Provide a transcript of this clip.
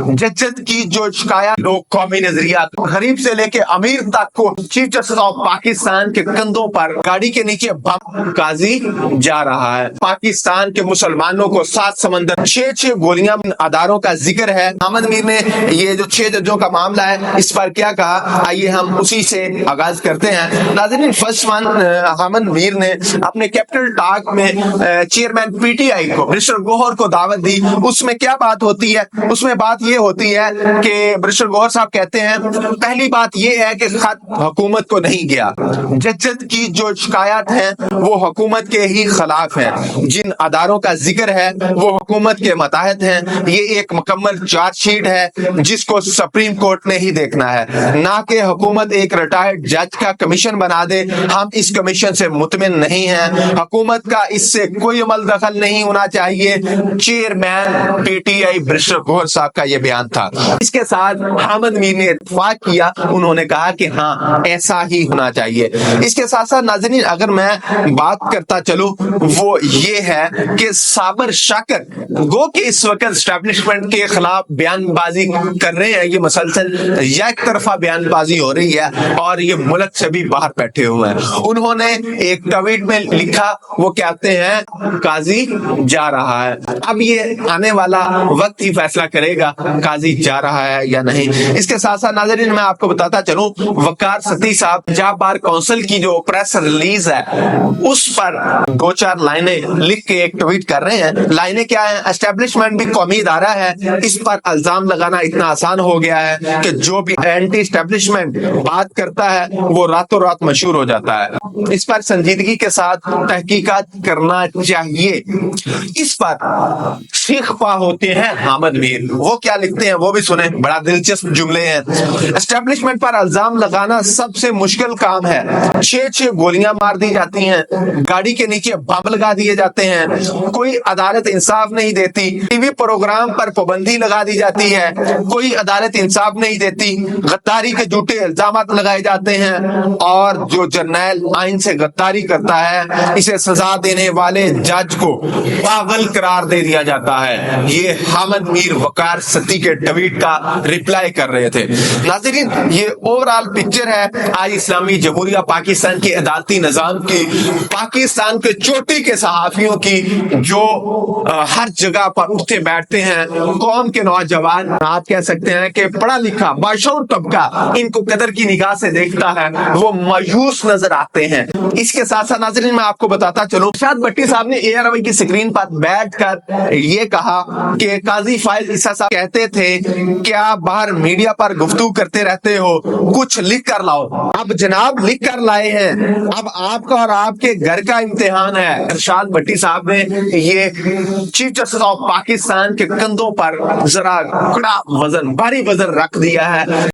जज्जत की जो शिकायत लोग कौमी नजरिया गरीब से लेके अमीर तक को चीफ जस्टिस ऑफ पाकिस्तान के कंधों पर गाड़ी के नीचे बम काजी जा रहा है। पाकिस्तान के मुसलमानों को 7 समंदर 6 गोलियां अदारों का जिक्र है। हामिद मीर ने ये जो 6 जजों का मामला है इस पर क्या कहा, आइए हम उसी से आगाज करते हैं। नाज़रीन, फर्स्ट वन, हामिद मीर ने अपने कैपिटल टॉक में चेयरमैन पीटीआई को बैरिस्टर गौहर को दावत दी। उसमें क्या बात होती है? उसमें बात ये होती है कि बैरिस्टर गौहर साहब कहते हैं, पहली बात ये है कि खत हुकूमत को नहीं गया। जज्जत की जो शिकायत है वो हुकूमत के ही खिलाफ है। जिन अदारों का जिक्र है वो हुकूमत के मतहत है। ये एक मुकम्मल चार्जशीट है जिसको सुप्रीम कोर्ट ने ही देखना है, ना कि हुकूमत एक रिटायर्ड जज का कमीशन बना दे। हम इस कमीशन से मुतमिन नहीं है। हुकूमत का इससे कोई अमल दखल नहीं होना चाहिए। चेयरमैन पीटीआई बैरिस्टर गौहर साहब का ये बयान था। इसके साथ हामिद मीर ने इत्तेफाक किया, उन्होंने कहा कि हाँ ऐसा ही होना चाहिए। इसके साथ साथ नाज़रीन, अगर मैं बात करता चलूं वो ये है कि साबिर शाकिर गो के इस वक्त एस्टैब्लिशमेंट के खिलाफ बयानबाजी कर रहे हैं। ये मसलसल एक तरफा बयानबाजी हो रही है और ये मुल्क से भी बाहर बैठे हुए हैं। उन्होंने एक ट्वीट में लिखा, वो कहते हैं काजी जा रहा है। अब ये आने वाला वक्त ही फैसला करेगा काजी जा रहा है या नहीं। इसके साथ साथ नाज़रीन, मैं आपको बताता चलूं, वकार सती साहब पंजाब बार काउंसिल की जो प्रेस रिलीज है उस पर 2-4 लाइनें लिख के एक ट्वीट कर रहे हैं। लाइनें क्या है? एस्टेब्लिशमेंट भी कौमी इदारा है, इस पर इल्जाम लगाना इतना आसान हो गया है कि जो भी एंटी एस्टेब्लिशमेंट बात करता है वो रातों रात मशहूर हो जाता है। इस पर संजीदगी के साथ तहकीकात करना चाहिए। इस पर शिकवा होते हैं हामिद मीर, वो क्या लिखते हैं वो भी सुने, बड़ा दिलचस्प जुमले हैं। एस्टेब्लिशमेंट पर इल्जाम लगाना सबसे मुश्किल काम है। 6 गोलियां मार दी जाती हैं, गाड़ी के नीचे बम लगा दिए जाते हैं, कोई अदालत इंसाफ नहीं देती, टीवी प्रोग्राम पर पाबंदी लगा दी जाती है, कोई अदालत इंसाफ नहीं देती, गद्दारी के झूठे इल्जाम लगाए जाते हैं और जो जर्नैल आइन से गद्दारी करता है इसे सजा देने वाले जज को पागल करार दे दिया जाता है। ये हामिद मीर वकार सती के ट्वीट का रिप्लाई कर रहे थे। नाज़रीन, ये ओवरऑल पिक्चर है आज इस्लामी जमहूरिया पाकिस्तान के अदालती निजाम की, पाकिस्तान के चोटी के सहाफियों की जो हर जगह पर उठते बैठते हैं। कौम के नौजवान, आप कह सकते हैं कि पढ़ा लिखा बाशऊर तबका इनको कदर की निगाह से देखता है, वो मायूस नजर आते हैं। इसके साथ साथ नाज़रीन, मैं आपको बताता चलूं, इरशाद भट्टी साहब ने ARY की स्क्रीन पर बैठकर ये कहा कि काजी फाइज ईसा साहब कहते थे क्या बाहर मीडिया पर गुफ्तगू करते रहते हो, कुछ लिख कर लाओ। अब जनाब लिख कर लाए हैं, अब आपका और आपके घर का इम्तिहान है। इरशाद भट्टी साहब ने ये चीफ जस्टिस ऑफ पाकिस्तान के कंधों पर जरा बड़ा वजन, भारी वजन रख दिया है।